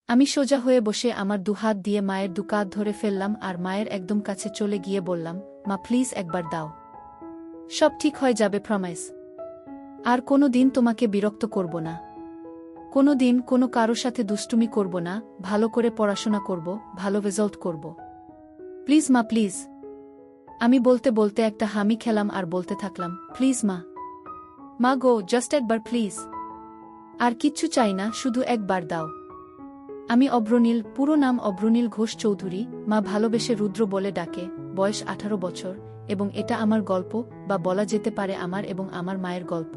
আমি সোজা হয়ে বসে আমার দুহাত দিয়ে মায়ের দুকাত ধরে ফেললাম আর মায়ের একদম কাছে চলে গিয়ে বললাম, মা প্লিজ একবার দাও। সব ঠিক হয়ে যাবে, প্রমিস। আর কোনো দিন তোমাকে বিরক্ত করব না। কোনো দিন কোনো কারো সাথে দুষ্টুমি করব না, ভালো করে পড়াশোনা করব, ভালো রেজাল্ট করব। প্লিজ মা, প্লিজ। আমি বলতে বলতে একটা হামি খেলাম আর বলতে থাকলাম, প্লিজ মা। মা গো, জাস্ট একবার প্লিজ। আর কিচ্ছু চাই না, শুধু একবার দাও। আমি অভ্রনীল, পুরো নাম অভ্রনীল ঘোষ চৌধুরী, মা ভালোবেসে রুদ্র বলে ডাকে, বয়স 18 বছর, এবং এটা আমার গল্প, বা বলা যেতে পারে আমার এবং আমার মায়ের গল্প।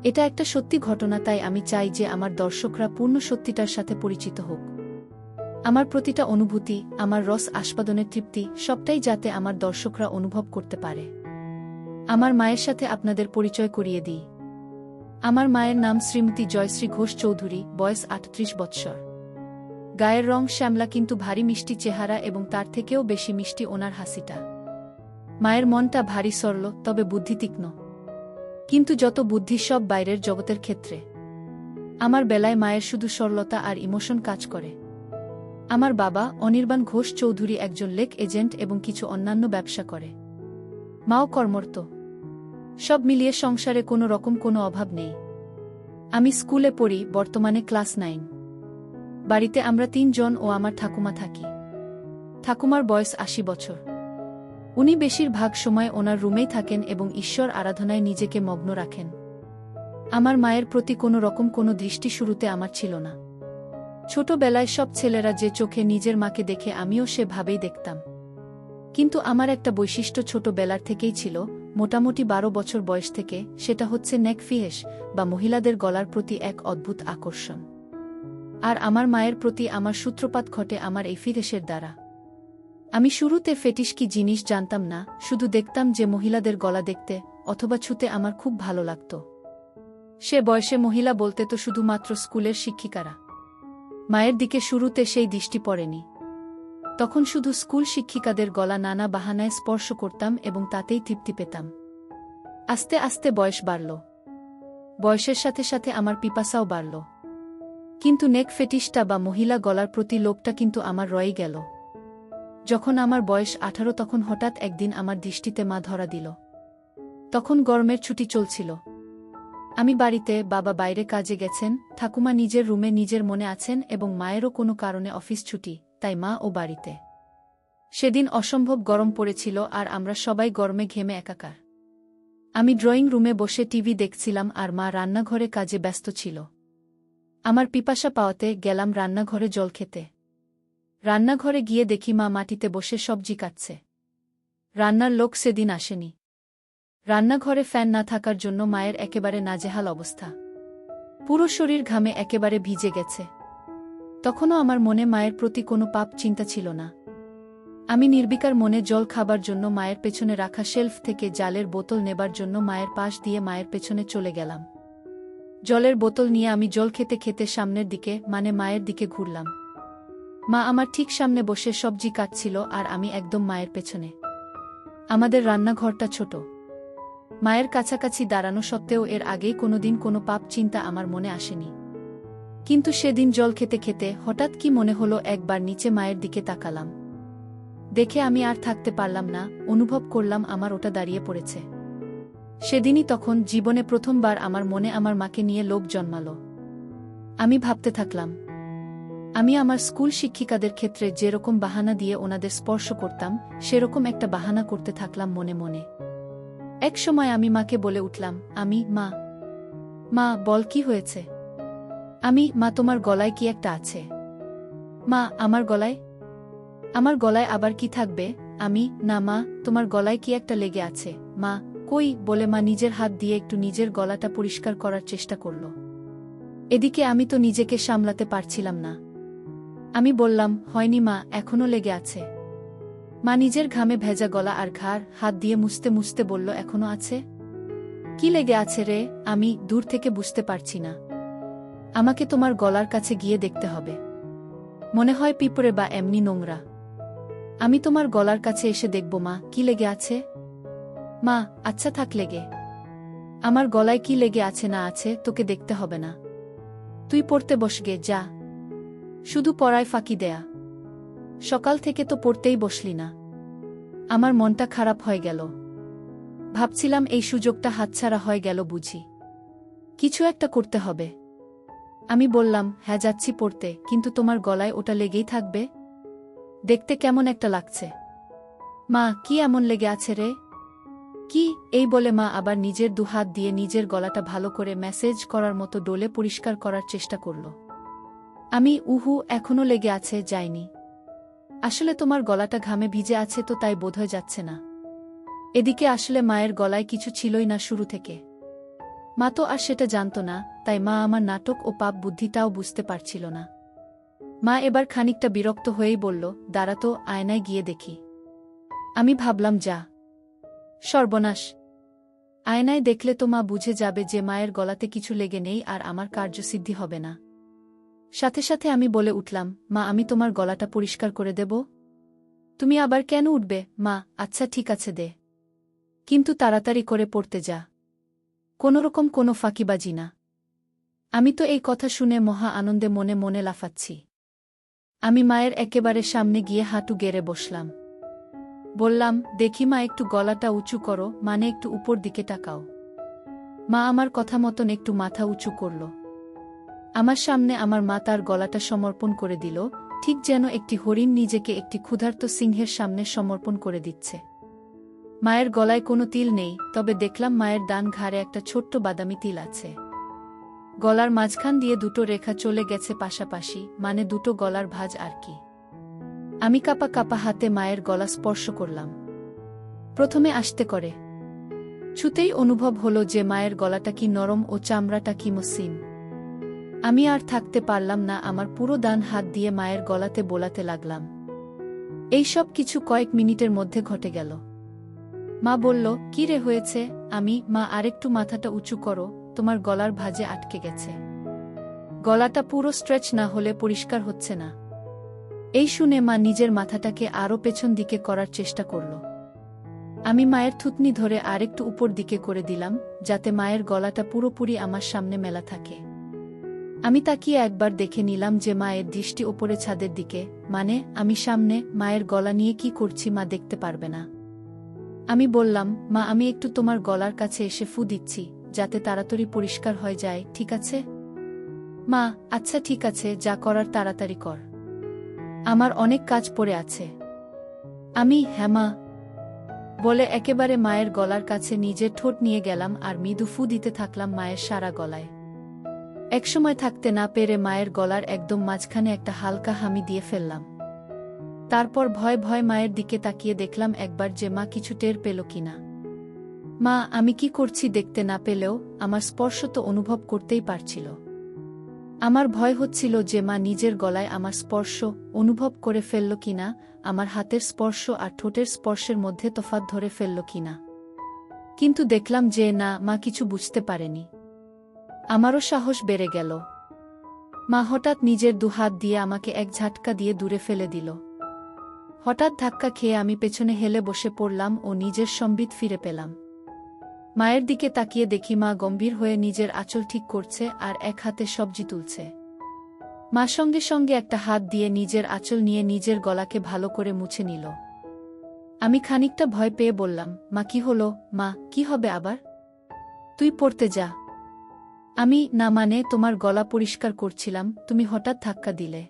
এটা একটা সত্যি ঘটনা, তাই আমি চাই যে আমার দর্শকরা পূর্ণ সত্যিটার সাথে পরিচিত হোক। আমার প্রতিটা অনুভূতি, আমার রস আস্বাদনের তৃপ্তি, সবটাই যাতে আমার দর্শকরা অনুভব করতে পারে। আমার মায়ের সাথে আপনাদের পরিচয় করিয়ে দিই। আমার মায়ের নাম শ্রীমতী জয়শ্রী ঘোষ চৌধুরী, বয়স 38 বৎসর। গায়ের রং শ্যামলা, কিন্তু ভারী মিষ্টি চেহারা, এবং তার থেকেও বেশি মিষ্টি ওনার হাসিটা। মায়ের মনটা ভারী সরল, তবে বুদ্ধি তীক্ষ্ণ। কিন্তু যত বুদ্ধি সব বাইরের জগতের ক্ষেত্রে। আমার বেলায় মায়ের শুধু সরলতা আর ইমোশন কাজ করে। আমার বাবা অনির্বাণ ঘোষ চৌধুরী একজন লেক এজেন্ট এবং কিছু অন্যান্য ব্যবসা করে। মাও কর্মরত। সব মিলিয়ে সংসারে কোনো রকম কোনো অভাব নেই। আমি স্কুলে পড়ি, বর্তমানে ক্লাস 9। বাড়িতে আমরা 3 জন ও আমার ঠাকুমা থাকি। ঠাকুমার বয়স 80 বছর। উনি বেশিরভাগ সময় ওনার রুমেই থাকেন এবং ঈশ্বর আরাধনায় নিজেকে মগ্ন রাখেন। আমার মায়ের প্রতি কোনো রকম কোনো দৃষ্টি শুরুতে আমার ছিল না। ছোটবেলায় সব ছেলেরা যে চোখে নিজের মাকে দেখে, আমিও সেভাবেই দেখতাম। কিন্তু আমার একটা বৈশিষ্ট্য ছোটবেলার থেকেই ছিল, মোটামুটি 12 বছর বয়স থেকে, সেটা হচ্ছে নেক ফিহেস, বা মহিলাদের গলার প্রতি এক অদ্ভুত আকর্ষণ। আর আমার মায়ের প্রতি আমার সূত্রপাত ঘটে আমার এই ফিহেসের দ্বারা। আমি শুরুতে ফেটিশ কি জিনিস জানতাম না, শুধু দেখতাম যে মহিলাদের গলা দেখতে অথবা ছুতে আমার খুব ভালো লাগত। সে বয়সে মহিলা বলতে তো শুধুমাত্র স্কুলের শিক্ষিকারা। মায়ের দিকে শুরুতে সেই দৃষ্টি পড়েনি। তখন শুধু স্কুল শিক্ষিকাদের গলা নানা বাহানায় স্পর্শ করতাম এবং তাতেই তৃপ্তি পেতাম। আস্তে আস্তে বয়স বাড়ল। বয়সের সাথে সাথে আমার পিপাসাও বাড়ল। কিন্তু নেক ফেটিশটা বা মহিলা গলার প্রতি লোভটা কিন্তু আমার রয়ে গেল। যখন আমার বয়স 18, তখন হঠাৎ একদিন আমার দৃষ্টিতে মা ধরা দিল। তখন গরমের ছুটি চলছিল। আমি বাড়িতে, বাবা বাইরে কাজে গেছেন, ঠাকুমা নিজের রুমে নিজের মনে আছেন এবং মায়েরও কোনো কারণে অফিস ছুটি, তাই মা ও বাড়িতে। সেদিন অসম্ভব গরম পড়েছিল আর আমরা সবাই গরমে ঘেমে একাকার। আমি ড্রয়িং রুমে বসে টিভি দেখছিলাম আর মা রান্নাঘরে কাজে ব্যস্ত ছিল। আমার পিপাসা পাওয়াতে গেলাম রান্নাঘরে জল খেতে। রান্নাঘরে গিয়ে দেখি মা মাটিতে বসে সবজি কাটছে। রান্নার লোক সেদিন আসেনি। রান্নাঘরে ফ্যান না থাকার জন্য মায়ের একেবারে নাজেহাল অবস্থা। পুরো শরীর ঘামে একেবারে ভিজে গেছে। তখনও আমার মনে মায়ের প্রতি কোনো পাপ চিন্তা ছিল না। আমি নির্বিকার মনে জল খাবার জন্য মায়ের পেছনে রাখা শেলফ থেকে জালের বোতল নেবার জন্য মায়ের পাশ দিয়ে মায়ের পেছনে চলে গেলাম। জলের বোতল নিয়ে আমি জল খেতে খেতে সামনের দিকে, মানে মায়ের দিকে ঘুরলাম। মা আমার ঠিক সামনে বসে সবজি কাটছিল আর আমি একদম মায়ের পেছনে। আমাদের রান্নাঘরটা ছোট। মায়ের কাছাকাছি দাঁড়ানো সত্ত্বেও এর আগেই কোনোদিন কোনো পাপ চিন্তা আমার মনে আসেনি। কিন্তু সেদিন জল খেতে খেতে হঠাৎ কি মনে হলো, একবার নিচে মায়ের দিকে তাকালাম। দেখে আমি আর থাকতে পারলাম না, অনুভব করলাম আমার ওটা দাঁড়িয়ে পড়েছে। সেদিনই তখন জীবনে প্রথমবার আমার মনে আমার মাকে নিয়ে লোভ জন্মালো। আমি ভাবতে থাকলাম, আমি আমার স্কুল শিক্ষিকাদের ক্ষেত্রে যেরকম বাহানা দিয়ে ওনাদের স্পর্শ করতাম, সেরকম একটা বাহানা করতে থাকলাম মনে মনে। এক সময় আমি মাকে বলে উঠলাম, মা, মা বল কি হয়েছে? মা তোমার গলায় কি একটা আছে? মা আমার গলায়? আমার গলায় আবার কি থাকবে? না মা, তোমার গলায় কি একটা লেগে আছে। মা, কই, বলে মা নিজের হাত দিয়ে একটু নিজের গলাটা পরিষ্কার করার চেষ্টা করল। এদিকে আমি তো নিজেকে সামলাতে পারছিলাম না। আমি বললাম, হয়নি মা, এখনো লেগে আছে। মা নিজের ঘামে ভেজা গলা আর ঘাড় হাত দিয়ে মুছতে মুছতে বলল, এখনো আছে? কি লেগে আছে রে? আমি দূর থেকে বুঝতে পারছি না। আমাকে তোমার গলার কাছে গিয়ে দেখতে হবে। মনে হয় পিঁপড়ে বা এমনি নোংরা। আমি তোমার গলার কাছে এসে দেখব মা, কি লেগে আছে। মা, আচ্ছা থাক লেগে। আমার গলায় কি লেগে আছে না আছে তোকে দেখতে হবে না। তুই পড়তে বসগে, যা। শুধু পড়ায় ফাঁকি দেয়া। সকাল থেকে তো পড়তেই বসলি না। আমার মনটা খারাপ হয়ে গেল। ভাবছিলাম এই সুযোগটা হাতছাড়া হয়ে গেল বুঝি। কিছু একটা করতে হবে। আমি বললাম, হ্যাঁ যাচ্ছি পড়তে, কিন্তু তোমার গলায় ওটা লেগেই থাকবে? দেখতে কেমন একটা লাগছে। মা, কি এমন লেগে আছে রে? কি? এই বলে মা আবার নিজের দুহাত দিয়ে নিজের গলাটা ভালো করে ম্যাসেজ করার মতো ডোলে পরিষ্কার করার চেষ্টা করল। আমি, উহু, এখনো লেগে আছে, যায়নি। আসলে তোমার গলাটা ঘামে ভিজে আছে তো তাই বোধহয় যাচ্ছে না। এদিকে আসলে মায়ের গলায় কিছু ছিলই না শুরু থেকে। মা তো আর সেটা জানত না, তাই মা আমার নাটক ও পাপ বুদ্ধিটাও বুঝতে পারছিল না। মা এবার খানিকটা বিরক্ত হয়েই বলল, দাঁড়া তো, আয়নায় গিয়ে দেখি। আমি ভাবলাম, যা সর্বনাশ! আয়নায় দেখলে তো মা বুঝে যাবে যে মায়ের গলাতে কিছু লেগে নেই আর আমার কার্যসিদ্ধি হবে না। সাথে সাথে আমি বলে উঠলাম, মা, আমি তোমার গলাটা পরিষ্কার করে দেব। তুমি আবার কেন উঠবে? মা, আচ্ছা ঠিক আছে দে, কিন্তু তাড়াতাড়ি করে পড়তে যা। কোনোরকম কোনো ফাঁকিবাজি না। আমি তো এই কথা শুনে মহা আনন্দে মনে মনে লাফাচ্ছি। আমি মায়ের একেবারে সামনে গিয়ে হাঁটু গেড়ে বসলাম। বললাম, দেখি মা, একটু গলাটা উঁচু করো, মানে একটু উপর দিকে তাকাও। মা আমার কথা মতন একটু মাথা উঁচু করল। আমার সামনে আমার মা তার গলাটা সমর্পণ করে দিল, ঠিক যেন একটি হরিণ নিজেকে একটি ক্ষুধার্ত সিংহের সামনে সমর্পণ করে দিচ্ছে। মায়ের গলায় কোনো তিল নেই, তবে দেখলাম মায়ের ডান ঘাড়ে একটা ছোট্ট বাদামি তিল আছে। গলার মাঝখান দিয়ে দুটো রেখা চলে গেছে পাশাপাশি, মানে দুটো গলার ভাঁজ আর কি। আমি কাপা কাপা হাতে মায়ের গলা স্পর্শ করলাম। প্রথমে আস্তে করে। ছুতেই অনুভব হলো যে মায়ের গলাটা কি নরম ও চামড়াটা কি মসৃণ। আমি আর থাকতে পারলাম না, আমার পুরো ডান হাত দিয়ে মায়ের গলাতে বোলাতে লাগলাম। এই সব কিছু কয়েক মিনিটের মধ্যে ঘটে গেল। মা বলল, কি রে হয়েছে? আমি, মা, আরেকটু মাথাটা উঁচু করো, তোমার গলার ভাঁজে আটকে গেছে। গলাটা পুরো স্ট্রেচ না হলে পরিষ্কার হচ্ছে না। এই শুনে মা নিজের মাথাটাকে আরও পেছন দিকে করার চেষ্টা করল। আমি মায়ের থুতনি ধরে আরেকটু উপর দিকে করে দিলাম, যাতে মায়ের গলাটা পুরোপুরি আমার সামনে মেলা থাকে। আমি তাকিয়ে একবার দেখে নিলাম যে মায়ের দৃষ্টি ওপরে ছাদের দিকে, মানে আমি সামনে। মায়ের গলা নিয়ে কি করছি মা দেখতে পারবে না। আমি বললাম, মা, আমি একটু তোমার গলার কাছে এসে ফু দিচ্ছি, যাতে তাড়াতাড়ি পরিষ্কার হয়ে যায়, ঠিক আছে? মা, আচ্ছা ঠিক আছে, যা করার তাড়াতাড়ি কর, আমার অনেক কাজ পড়ে আছে। আমি, হ্যাঁ মা, বলে একেবারে মায়ের গলার কাছে নিজের ঠোঁট নিয়ে গেলাম আর মৃদু ফু দিতে থাকলাম মায়ের সারা গলায়। একসময় থাকতে না পেরে মায়ের গলার একদম মাঝখানে একটা হালকা হামি দিয়ে ফেললাম। তারপর ভয় ভয় মায়ের দিকে তাকিয়ে দেখলাম একবার যে মা কিছু টের পেল কিনা। মা আমি কি করছি দেখতে না পেলেও আমার স্পর্শ তো অনুভব করতেই পারছিল। আমার ভয় হচ্ছিল যে মা নিজের গলায় আমার স্পর্শ অনুভব করে ফেলল কিনা, আমার হাতের স্পর্শ আর ঠোঁটের স্পর্শের মধ্যে তফাৎ ধরে ফেলল কিনা। কিন্তু দেখলাম যে না, মা কিছু বুঝতে পারেনি। আমারও সাহস বেড়ে গেল। মা হঠাৎ নিজের দুহাত দিয়ে আমাকে এক ঝাটকা দিয়ে দূরে ফেলে দিল। হঠাৎ ধাক্কা খেয়ে আমি পেছনে হেলে বসে পড়লাম ও নিজের সম্বিত ফিরে পেলাম। মায়ের দিকে তাকিয়ে দেখি মা গম্ভীর হয়ে নিজের আঁচল ঠিক করছে আর এক হাতে সবজি তুলছে। মা সঙ্গে সঙ্গে একটা হাত দিয়ে নিজের আঁচল নিয়ে নিজের গলাকে ভালো করে মুছে নিল। আমি খানিকটা ভয় পেয়ে বললাম, মা কি হলো? মা, কি হবে আবার? তুই পড়তে যা। আমি, না মানে তোমার গলা পরিষ্কার করছিলাম, তুমি হঠাৎ ধাক্কা দিলে।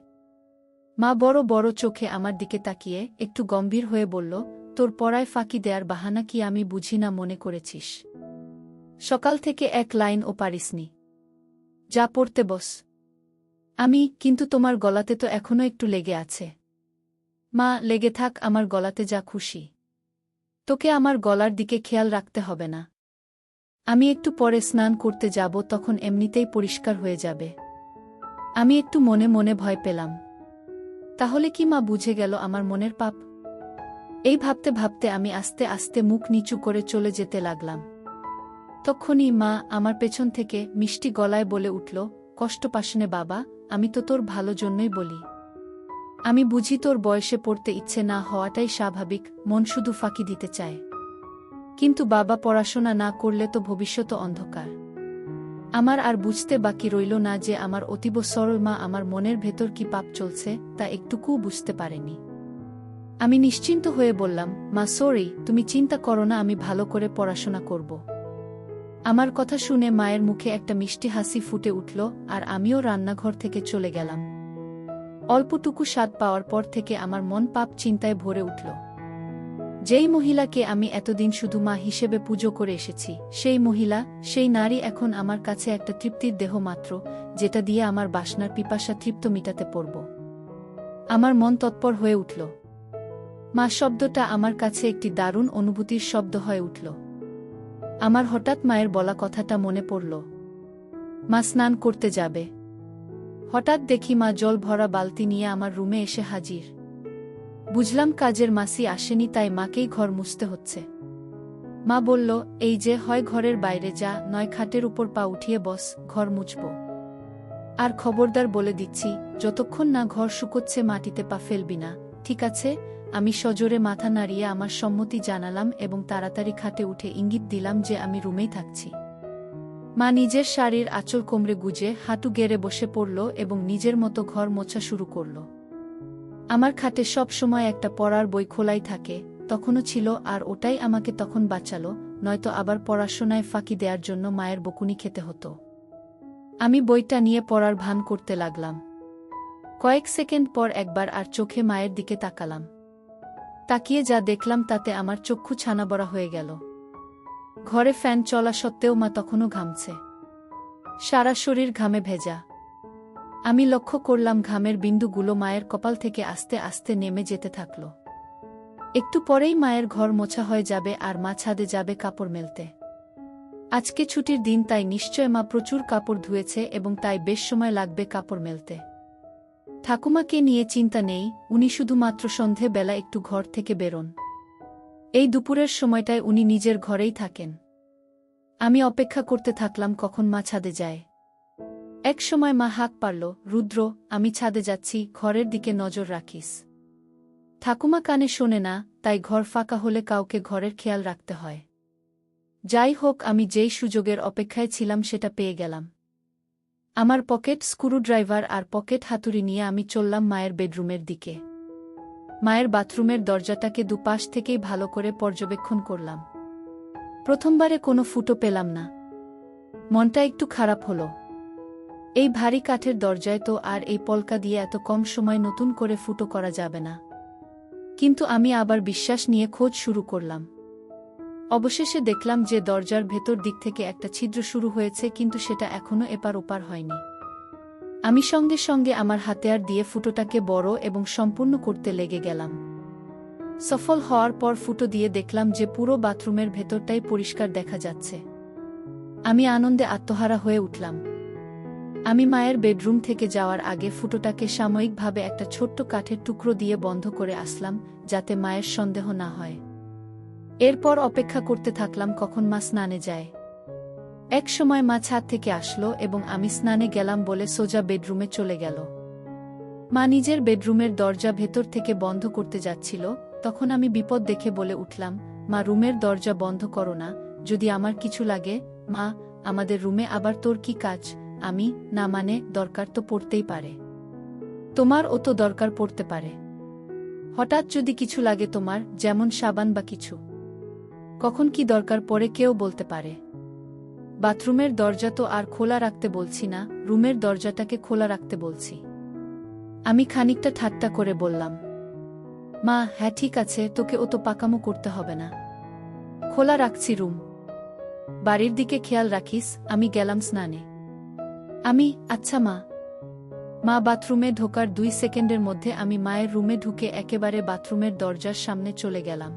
মা বড় বড় চোখে আমার দিকে তাকিয়ে একটু গম্ভীর হয়ে বলল, তোর পড়ায় ফাঁকি দেয়ার বাহানা কি আমি বুঝি না মনে করেছিস? সকাল থেকে এক লাইনও পারিসনি, যা পড়তে বস। আমি, কিন্তু তোমার গলাতে তো এখনো একটু লেগে আছে। মা, লেগে থাক আমার গলাতে যা খুশি, তোকে আমার গলার দিকে খেয়াল রাখতে হবে না। আমি একটু পরে স্নান করতে যাব, তখন এমনিতেই পরিষ্কার হয়ে যাবে। আমি একটু মনে মনে ভয় পেলাম। তাহলে কি মা বুঝে গেল আমার মনের পাপ? এই ভাবতে ভাবতে আমি আস্তে আস্তে মুখ নিচু করে চলে যেতে লাগলাম। তখনই মা আমার পেছন থেকে মিষ্টি গলায় বলে উঠল, কষ্ট পাস নে বাবা, আমি তো তোর ভালো জন্যই বলি। আমি বুঝি তোর বয়সে পড়তে ইচ্ছে না হওয়াটাই স্বাভাবিক, মন শুধু ফাঁকি দিতে চায়। কিন্তু বাবা, পড়াশোনা না করলে তো ভবিষ্যৎ অন্ধকার। আমার আর বুঝতে বাকি রইল না যে আমার অতীব সরল মা আমার মনের ভেতর কি পাপ চলছে তা একটুকুও বুঝতে পারেনি। আমি নিশ্চিন্ত হয়ে বললাম, মা সরি, তুমি চিন্তা করো না, আমি ভালো করে পড়াশোনা করব। আমার কথা শুনে মায়ের মুখে একটা মিষ্টি হাসি ফুটে উঠল আর আমিও রান্নাঘর থেকে চলে গেলাম। অল্পটুকু স্বাদ পাওয়ার পর থেকে আমার মন পাপ চিন্তায় ভরে উঠল। যেই মহিলাকে আমি এতদিন শুধু মা হিসেবে পুজো করে এসেছি, সেই মহিলা, সেই নারী এখন আমার কাছে একটা তৃপ্তির দেহ মাত্র, যেটা দিয়ে আমার বাসনার পিপাসা তৃপ্ত মিটাতে পারব। আমার মন তৎপর হয়ে উঠল। মা শব্দটা আমার কাছে একটি দারুণ অনুভূতির শব্দ হয়ে উঠল। আমার হঠাৎ মায়ের বলা কথাটা মনে পড়ল। মা স্নান করতে যাবে। হঠাৎ দেখি মা জল ভরা বালতি নিয়ে আমার রুমে এসে হাজির। বুঝলাম কাজের মাসি আসেনি, তাই মাকেই ঘর মুছতে হচ্ছে। মা বলল, এই যে, হয় ঘরের বাইরে যা, নয় খাটের উপর পা উঠিয়ে বস, ঘর মুছব। আর খবরদার বলে দিচ্ছি, যতক্ষণ না ঘর শুকোচ্ছে মাটিতে পা ফেলবি না, ঠিক আছে? আমি সজোরে মাথা নাড়িয়ে আমার সম্মতি জানালাম এবং তাড়াতাড়ি খাটে উঠে ইঙ্গিত দিলাম যে আমি রুমেই থাকছি। মা নিজের শাড়ির আঁচল কোমরে গুজে হাঁটু গেড়ে বসে পড়ল এবং নিজের মতো ঘর মোছা শুরু করল। আমার খাটে সব সময় একটা পড়ার বই খোলাই থাকে, তখনও ছিল, আর ওটাই আমাকে তখন বাঁচালো, নয়তো আবার পড়াশোনায় ফাঁকি দেওয়ার জন্য মায়ের বকুনি খেতে হতো। আমি বইটা নিয়ে পড়ার ভান করতে লাগলাম। কয়েক সেকেন্ড পর একবার আর চোখে মায়ের দিকে তাকালাম। তাকিয়ে যা দেখলাম তাতে আমার চক্ষু ছানাবড়া হয়ে গেল। ঘরে ফ্যান চলা সত্ত্বেও মা তখনও ঘামছে। সারা শরীর ঘামে ভেজা। আমি লক্ষ্য করলাম ঘামের বিন্দুগুলো মায়ের কপাল থেকে আস্তে আস্তে নেমে যেতে থাকল। একটু পরেই মায়ের ঘর মোছা হয়ে যাবে আর মা ছাদে যাবে কাপড় মেলতে। আজকে ছুটির দিন, তাই নিশ্চয় মা প্রচুর কাপড় ধুয়েছে এবং তাই বেশ সময় লাগবে কাপড় মেলতে। ঠাকুমাকে নিয়ে চিন্তা নেই, উনি শুধুমাত্র সন্ধে বেলা একটু ঘর থেকে বেরোন। এই দুপুরের সময়টায় উনি নিজের ঘরেই থাকেন। আমি অপেক্ষা করতে থাকলাম কখন মা ছাদে যায়। এক সময় মা হাঁক পারল, রুদ্র, আমি ছাদে যাচ্ছি, ঘরের দিকে নজর রাখিস। ঠাকুমা কানে শোনে না, তাই ঘর ফাঁকা হলে কাউকে ঘরের খেয়াল রাখতে হয়। যাই হোক, আমি যেই সুযোগের অপেক্ষায় ছিলাম সেটা পেয়ে গেলাম। আমার পকেট স্ক্রুড্রাইভার আর পকেট হাতুড়ি নিয়ে আমি চললাম মায়ের বেডরুমের দিকে। মায়ের বাথরুমের দরজাটাকে দুপাশ থেকেই ভালো করে পর্যবেক্ষণ করলাম। প্রথমবারে কোনো ফুটো পেলাম না। মনটা একটু খারাপ হলো। এই ভারী কাঠের দরজায় তো আর এই পলকা দিয়ে এত কম সময় নতুন করে ফুটো করা যাবে না। কিন্তু আমি আবার বিশ্বাস নিয়ে খোঁজ শুরু করলাম। অবশেষে দেখলাম যে দরজার ভেতর দিক থেকে একটা ছিদ্র শুরু হয়েছে, কিন্তু সেটা এখনো এপার ওপার হয়নি। আমি সঙ্গে সঙ্গে আমার হাতিয়ার দিয়ে ফুটোটাকে বড় এবং সম্পূর্ণ করতে লেগে গেলাম। সফল হওয়ার পর ফুটো দিয়ে দেখলাম যে পুরো বাথরুমের ভেতরটাই পরিষ্কার দেখা যাচ্ছে। আমি আনন্দে আত্মহারা হয়ে উঠলাম। আমি মায়ের বেডরুম থেকে যাওয়ার আগে ফুটোটাকে সাময়িকভাবে একটা ছোট্ট কাঠের টুকরো দিয়ে বন্ধ করে আসলাম, যাতে মায়ের সন্দেহ না হয়। এরপর অপেক্ষা করতে থাকলাম কখন মা স্নানে যায়। এক সময় মা ছাদ থেকে আসলো এবং আমি স্নানে গেলাম বলে সোজা বেডরুমে চলে গেল। মা নিজের বেডরুমের দরজা ভেতর থেকে বন্ধ করতে যাচ্ছিল, তখন আমি বিপদ দেখে বলে উঠলাম, মা, রুমের দরজা বন্ধ করো না, যদি আমার কিছু লাগে। মা, আমাদের রুমে আবার তোর কি কাজ? আমি, না মানে, দরকার তো পড়তেই পারে। তোমারও তো দরকার পড়তে পারে। হঠাৎ যদি কিছু লাগে তোমার, যেমন সাবান বা কিছু। কখন কি দরকার পড়ে কেউ বলতে পারে। বাথরুমের দরজা তো আর খোলা রাখতে বলছি না, রুমের দরজাটাকে খোলা রাখতে বলছি। আমি খানিকটা ঠাট্টা করে বললাম। মা, হ্যাঁ ঠিক আছে, তোকে ও তো পাকামো করতে হবে না। খোলা রাখছি রুম। বাড়ির দিকে খেয়াল রাখিস। আমি গেলাম স্নানে। আচ্ছা মা। মা বাথরুমে ঢোকার 2 সেকেন্ডের মধ্যে আমি মায়ের রুমে ঢুকে একেবারে বাথরুমের দরজার সামনে চলে গেলাম।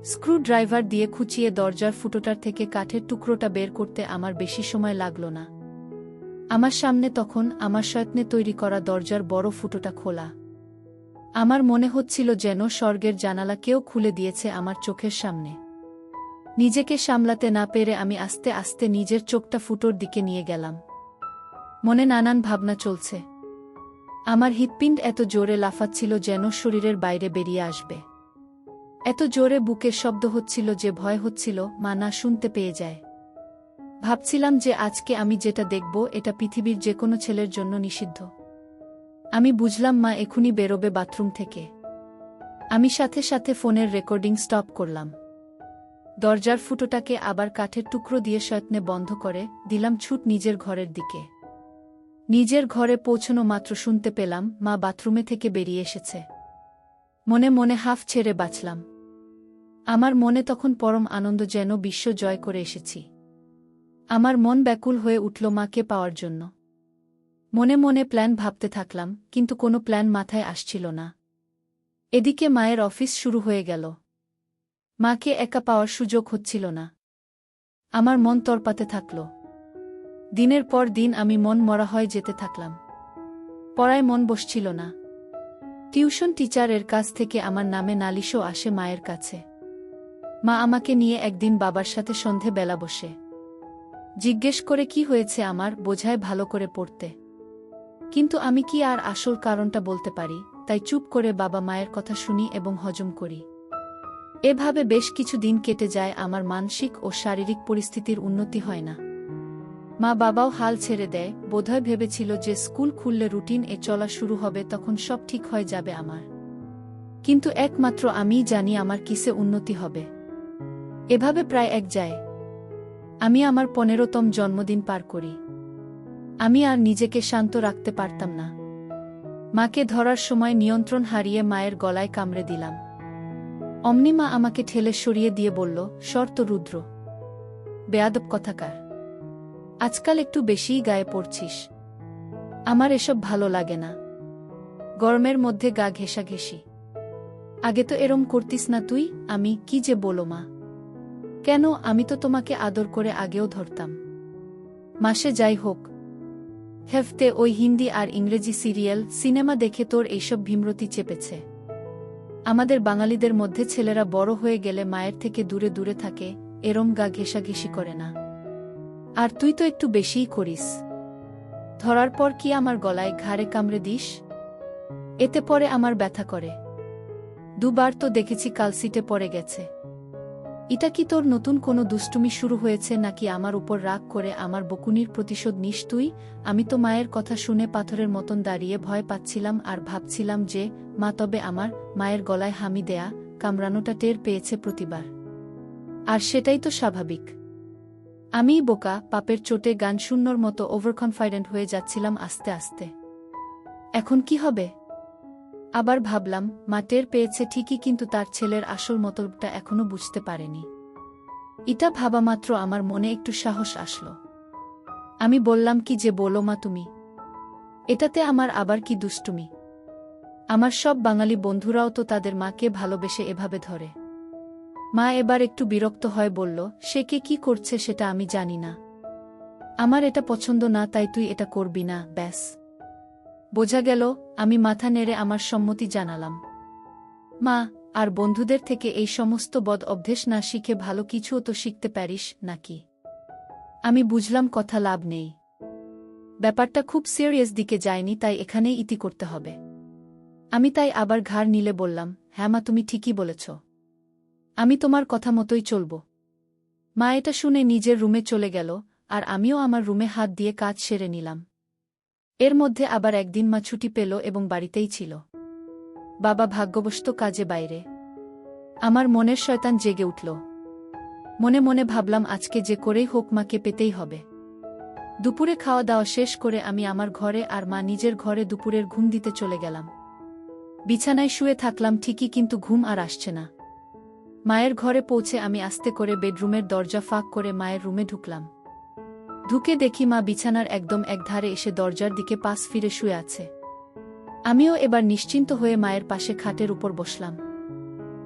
স্ক্রুড্রাইভার দিয়ে খুঁচিয়ে দরজার ফুটোটার থেকে কাঠের টুকরোটা বের করতে আমার বেশি সময় লাগল না। আমার সামনে তখন আমার যত্নে তৈরি করা দরজার বড় ফুটোটা খোলা। আমার মনে হচ্ছিল যেন স্বর্গের জানালা কেউ খুলে দিয়েছে আমার চোখের সামনে। নিজেকে সামলাতে না পেরে আমি আস্তে আস্তে নিজের চোখটা ফুটোর দিকে নিয়ে গেলাম। মনে নানান ভাবনা চলছে। আমার হৃৎপিণ্ড এত জোরে লাফাচ্ছিল যেন শরীরের বাইরে বেরিয়ে আসবে। এত জোরে বুকের শব্দ হচ্ছিল যে ভয় হচ্ছিল মা না শুনতে পেয়ে যায়। ভাবছিলাম যে আজকে আমি যেটা দেখব এটা পৃথিবীর যে কোনো ছেলের জন্য নিষিদ্ধ। আমি বুঝলাম মা এখুনি বেরোবে বাথরুম থেকে। আমি সাথে সাথে ফোনের রেকর্ডিং স্টপ করলাম। দরজার ফুটোটাকে আবার কাঠের টুকরো দিয়ে সযত্নে বন্ধ করে দিলাম ছুট নিজের ঘরের দিকে। নিজের ঘরে পৌঁছনো মাত্র শুনতে পেলাম মা বাথরুমে থেকে বেরিয়ে এসেছে। মনে মনে হাফ ছেড়ে বাঁচলাম। আমার মনে তখন পরম আনন্দ, যেন বিশ্ব জয় করে এসেছি। আমার মন ব্যাকুল হয়ে উঠল মাকে পাওয়ার জন্য। মনে মনে প্ল্যান ভাবতে থাকলাম, কিন্তু কোনো প্ল্যান মাথায় আসছিল না। এদিকে মায়ের অফিস শুরু হয়ে গেল। মাকে একা পাওয়ার সুযোগ হচ্ছিল না। আমার মন তরপাতে থাকল। দিনের পর দিন আমি মন মরা হয়ে যেতে থাকলাম। পড়ায় মন বসছিল না। টিউশন টিচারের কাছ থেকে আমার নামে নালিশও আসে মায়ের কাছে। মা আমাকে নিয়ে একদিন বাবার সাথে সন্ধে বেলা বসে জিজ্ঞেস করে কি হয়েছে আমার, বোঝায় ভালো করে পড়তে। কিন্তু আমি কি আর আসল কারণটা বলতে পারি, তাই চুপ করে বাবা মায়ের কথা শুনি এবং হজম করি। এভাবে বেশ কিছু দিন কেটে যায়, আমার মানসিক ও শারীরিক পরিস্থিতির উন্নতি হয় না। মা বাবাও হাল ছেড়ে দেয়, বোধহয় ভেবেছিল যে স্কুল খুললে রুটিন এ চলা শুরু হবে, তখন সব ঠিক হয়ে যাবে আমার। কিন্তু একমাত্র আমিই জানি আমার কিসে উন্নতি হবে। এভাবে প্রায় এক যায়। আমি আমার 15তম জন্মদিন পার করি। আমি আর নিজেকে শান্ত রাখতে পারতাম না। মাকে ধরার সময় নিয়ন্ত্রণ হারিয়ে মায়ের গলায় কামড়ে দিলাম। অমনি মা আমাকে ঠেলে সরিয়ে দিয়ে বলল, শর্ত রুদ্র, বেয়াদব কথাকার, আজকাল একটু বেশিই গায়ে পড়ছিস। আমার এসব ভালো লাগে না। গরমের মধ্যে গা ঘেঁষাঘেঁষি। আগে তো এরম করতিস না তুই। আমি কি যে বলো মা। কেন, আমি তো তোমাকে আদর করে আগেও ধরতাম। মাসে যাই হোক, হেফতে ওই হিন্দি আর ইংরেজি সিরিয়াল সিনেমা দেখে তোর এইসব ভীমরতি চেপেছে। আমাদের বাঙালিদের মধ্যে ছেলেরা বড় হয়ে গেলে মায়ের থেকে দূরে দূরে থাকে, এরম গা ঘেঁষাঘেঁষি করে না। আর তুই তো একটু বেশিই করিস। ধরার পর কি আমার গলায় ঘাড়ে কামড়ে দিস? এতে পরে আমার ব্যথা করে। দুবার তো দেখেছি কালসিটে পড়ে গেছে। এটা কি তোর নতুন কোনো দুষ্টুমি শুরু হয়েছে, নাকি আমার উপর রাগ করে আমার বকুনির প্রতিশোধ নিস তুই? আমি তো মায়ের কথা শুনে পাথরের মতন দাঁড়িয়ে ভয় পাচ্ছিলাম আর ভাবছিলাম যে মা তবে আমার মায়ের গলায় হামি দেয়া কামড়ানোটা টের পেয়েছে প্রতিবার। আর সেটাই তো স্বাভাবিক। আমিই বোকা, পাপের চোটে গান শূন্যর মতো ওভারকনফিডেন্ট হয়ে যাচ্ছিলাম আস্তে আস্তে। এখন কি হবে? আবার ভাবলাম মা টের পেয়েছে ঠিকই, কিন্তু তার ছেলের আসল মতলবটা এখনো বুঝতে পারেনি। এটা ভাবা মাত্র আমার মনে একটু সাহস আসলো। আমি বললাম, কি যে বলো মা তুমি। এটাতে আমার আবার কি দুষ্টুমি? আমার সব বাঙালি বন্ধুরাও তো তাদের মাকে ভালোবেসে এভাবে ধরে। মা এবার একটু বিরক্ত হয়ে বলল, সে কে কি করছে সেটা আমি জানি না। আমার এটা পছন্দ না, তাই তুই এটা করবি না, ব্যাস। বোঝা গেল। আমি মাথা নেড়ে আমার সম্মতি জানালাম। মা, আর বন্ধুদের থেকে এই সমস্ত বদ অভ্যেস না শিখে ভালো কিছুও তো শিখতে পারিস নাকি? আমি বুঝলাম কথা লাভ নেই। ব্যাপারটা খুব সিরিয়াস দিকে যায়নি, তাই এখানেই ইতি করতে হবে। আমি তাই আবার ঘাড় নিলে বললাম, হ্যাঁ মা, তুমি ঠিকই বলেছ। আমি তোমার কথা মতোই চলব। মা এটা শুনে নিজের রুমে চলে গেল, আর আমিও আমার রুমে হাত দিয়ে কাজ সেরে নিলাম। এর মধ্যে আবার একদিন মা ছুটি পেল এবং বাড়িতেই ছিল। বাবা ভাগ্যবশত কাজে বাইরে। আমার মনের শয়তান জেগে উঠল। মনে মনে ভাবলাম আজকে যে করেই হোক মাকে পেতেই হবে। দুপুরে খাওয়া দাওয়া শেষ করে আমি আমার ঘরে আর মা নিজের ঘরে দুপুরের ঘুম দিতে চলে গেলাম। বিছানায় শুয়ে থাকলাম ঠিকই, কিন্তু ঘুম আর আসছে না। মায়ের ঘরে পৌঁছে আমি আস্তে করে বেডরুমের দরজা ফাঁক করে মায়ের রুমে ঢুকলাম। ঢুকে দেখি মা বিছানার একদম একধারে এসে দরজার দিকে পাশ ফিরে শুয়ে আছে। আমিও এবার নিশ্চিন্ত হয়ে মায়ের পাশে খাটের উপর বসলাম।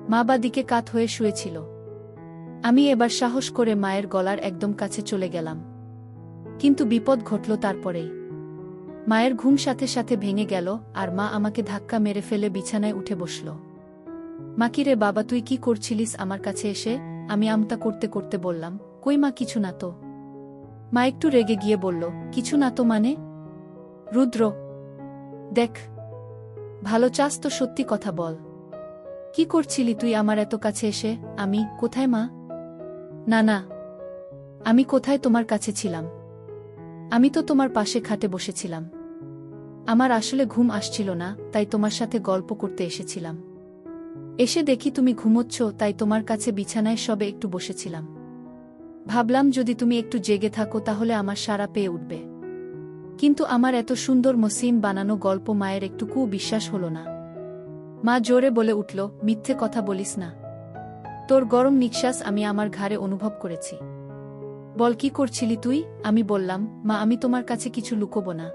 মা বা দিকে কাত হয়ে শুয়েছিল। আমি এবার সাহস করে মায়ের গলার একদম কাছে চলে গেলাম। কিন্তু বিপদ ঘটল তারপরেই। মায়ের ঘুম সাথে সাথে ভেঙে গেল, আর মা আমাকে ধাক্কা মেরে ফেলে বিছানায় উঠে বসল। মা, কি রে বাবা, তুই কি করছিলিস আমার কাছে এসে? আমি আমতা করতে করতে বললাম, কই মা, কিছু না তো। মা একটু রেগে গিয়ে বলল, কিছু না তো মানে? রুদ্র, দেখ, ভালো চাস তো সত্যি কথা বল। কি করছিলি তুই আমার এত কাছে এসে? আমি কোথায় মা? না না, আমি কোথায় তোমার কাছে ছিলাম? আমি তো তোমার পাশে খাটে বসেছিলাম। আমার আসলে ঘুম আসছিল না, তাই তোমার সাথে গল্প করতে এসেছিলাম। এসে দেখি তুমি ঘুমোচ্ছ, তাই তোমার কাছে বিছানায় সবে একটু বসেছিলাম। ভাবলাম যদি তুমি একটু জেগে থাকো তাহলে আমার সাড়া পেয়ে উঠবে। কিন্তু আমার এত সুন্দর মসৃণ বানানো গল্প মায়ের একটুকুও বিশ্বাস হল না। মা জোরে বলে উঠল, মিথ্যে কথা বলিস না। তোর গরম নিঃশ্বাস আমি আমার ঘাড়ে অনুভব করেছি। বল, কি করছিলি তুই? আমি বললাম, মা আমি তোমার কাছে কিছু লুকোবো না।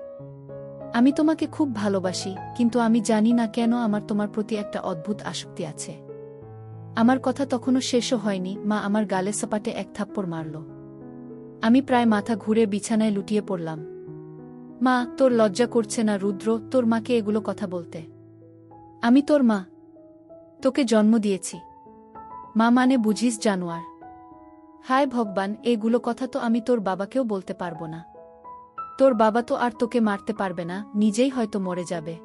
আমি তোমাকে খুব ভালোবাসি, কিন্তু আমি জানি না কেন আমার তোমার প্রতি একটা অদ্ভুত আসক্তি আছে। আমার কথা তখনও শেষও হয়নি, মা আমার গালে সপাটে এক থাপ্পড় মারল। আমি প্রায় মাথা ঘুরে বিছানায় লুটিয়ে পড়লাম। মা, তোর লজ্জা করছে না রুদ্র তোর মাকে এগুলো কথা বলতে? আমি তোর মা, তোকে জন্ম দিয়েছি। মা মানে বুঝিস জানোয়ার? হায় ভগবান, এগুলো কথা তো আমি তোর বাবাকেও বলতে পারবো না। তোর বাবা তো আর তোকে মারতে পারবে না, নিজেই হয়তো মরে যাবে।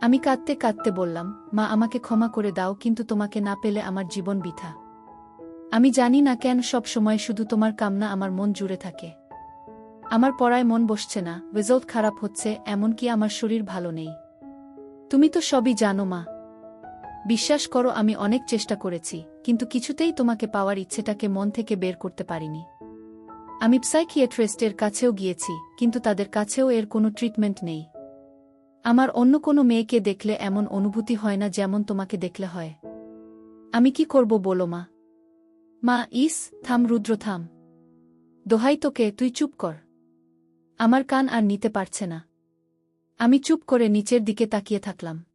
আমি কাঁদতে কাঁদতে বললাম, মা আমাকে ক্ষমা করে দাও, কিন্তু তোমাকে না পেলে আমার জীবন বৃথা। আমি জানি না কেন সব সময় শুধু তোমার কামনা আমার মন জুড়ে থাকে। আমার পড়ায় মন বসছে না, রেজাল্ট খারাপ হচ্ছে, এমনকি আমার শরীর ভালো নেই। তুমি তো সবই জানো মা। বিশ্বাস করো, আমি অনেক চেষ্টা করেছি, কিন্তু কিছুতেই তোমাকে পাওয়ার ইচ্ছেটাকে মন থেকে বের করতে পারিনি। আমি সাইকিয়াট্রিস্টের কাছেও গিয়েছি, কিন্তু তাদের কাছেও এর কোনো ট্রিটমেন্ট নেই। আমার অন্য কোনো মেয়েকে দেখলে এমন অনুভূতি হয় না যেমন তোমাকে দেখলে হয়। আমি কি করব বলো মা? মা, থাম রুদ্র থাম। দোহাই তোকে, তুই চুপ কর। আমার কান আর নিতে পারছে না। আমি চুপ করে নিচের দিকে তাকিয়ে থাকলাম।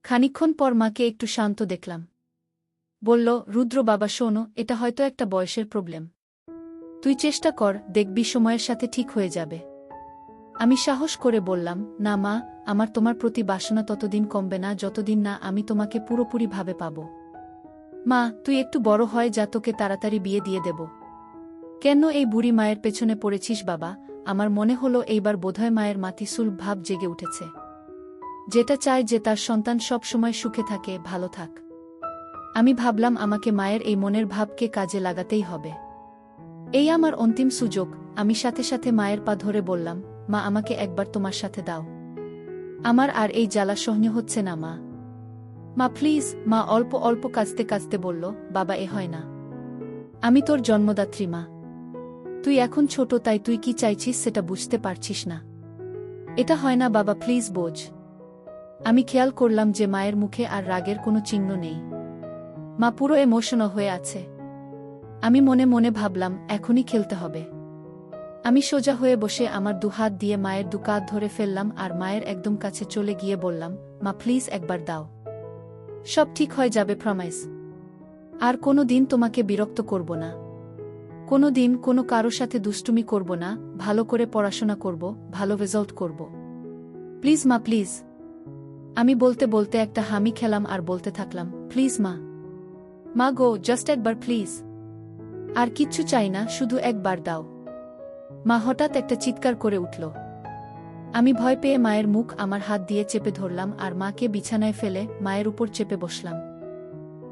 খানিকক্ষণ পর মাকে একটু শান্ত দেখলাম। বলল, রুদ্র বাবা শোনো, এটা হয়তো একটা বয়সের প্রবলেম। তুই চেষ্টা কর, দেখবি সময়ের সাথে ঠিক হয়ে যাবে। আমি সাহস করে বললাম, না মা, আমার তোমার প্রতি বাসনা ততদিন কমবে না যতদিন না আমি তোমাকে পুরোপুরিভাবে পাব। মা, তুই একটু বড় হয় যা, তোকে তাড়াতাড়ি বিয়ে দিয়ে দেব। কেন এই বুড়ি মায়ের পেছনে পড়েছিস বাবা? আমার মনে হলো এইবার বোধহয় মায়ের মাতিসুল ভাব জেগে উঠেছে। যেটা চায় যে তার সন্তান সব সময় সুখে থাকে, ভালো থাক। আমি ভাবলাম আমাকে মায়ের এই মনের ভাবকে কাজে লাগাতেই হবে। এই আমার অন্তিম সুযোগ। আমি সাথে সাথে মায়ের পা ধরে বললাম, মা আমাকে একবার তোমার সাথে দাও। আমার আর এই জ্বালা সহ্য হচ্ছে না মা। মা প্লিজ। মা অল্প অল্প কাঁদতে কাঁদতে বলল, বাবা এ হয় না। আমি তোর জন্মদাত্রী মা। তুই এখন ছোট, তাই তুই কি চাইছিস সেটা বুঝতে পারছিস না। এটা হয় না বাবা, প্লিজ বোঝ। আমি খেয়াল করলাম যে মায়ের মুখে আর রাগের কোনো চিহ্ন নেই। মা পুরো ইমোশনাল হয়ে আছে। আমি মনে মনে ভাবলাম, এখনই খেলতে হবে। আমি সোজা হয়ে বসে আমার দুহাত দিয়ে মায়ের দুকাত ধরে ফেললাম আর মায়ের একদম কাছে চলে গিয়ে বললাম, মা প্লিজ একবার দাও। সব ঠিক হয়ে যাবে, প্রমিস। আর কোনো দিন তোমাকে বিরক্ত করব না। কোনো দিন কোনো কারো সাথে দুষ্টুমি করব না, ভালো করে পড়াশোনা করব, ভালো রেজাল্ট করব। প্লিজ মা, প্লিজ। আমি বলতে বলতে একটা হামি খেলাম আর বলতে থাকলাম, প্লিজ মা। মা গো, জাস্ট একবার প্লিজ। আর কিচ্ছু চাই না, শুধু একবার দাও। মা হঠাৎ একটা চিৎকার করে উঠল। আমি ভয় পেয়ে মায়ের মুখ আমার হাত দিয়ে চেপে ধরলাম আর মাকে বিছানায় ফেলে মায়ের উপর চেপে বসলাম।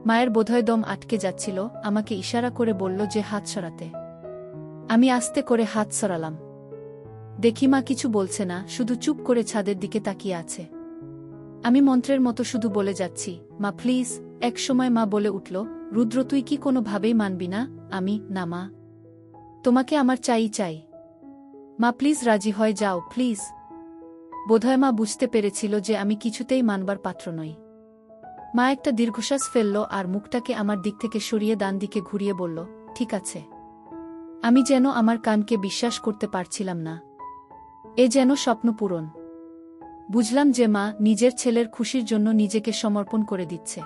মায়ের বোধহয় দম আটকে যাচ্ছিল, আমাকে ইশারা করে বলল যে হাত সরাতে। আমি আস্তে করে হাত সরালাম। দেখি মা কিছু বলছে না, শুধু চুপ করে ছাদের দিকে তাকিয়ে আছে। আমি মন্ত্রের মতো শুধু বলে যাচ্ছি, মা প্লিজ। এক সময় মা বলে উঠল, রুদ্র তুই কি কোনোভাবেই মানবি না? আমি, না মা, তোমাকে আমার চাই চাই। মা প্লিজ রাজি হয়ে যাও, প্লিজ। বোধহয় মা বুঝতে পেরেছিল যে আমি কিছুতেই মানবার পাত্র নই। মা একটা দীর্ঘশ্বাস ফেলল আর মুখটাকে আমার দিক থেকে সরিয়ে ডান দিকে ঘুরিয়ে বলল, ঠিক আছে। আমি যেন আমার কানকে বিশ্বাস করতে পারছিলাম না। এ যেন স্বপ্ন পূরণ। বুঝলাম যে মা নিজের ছেলের খুশির জন্য নিজেকে সমর্পণ করে দিচ্ছে।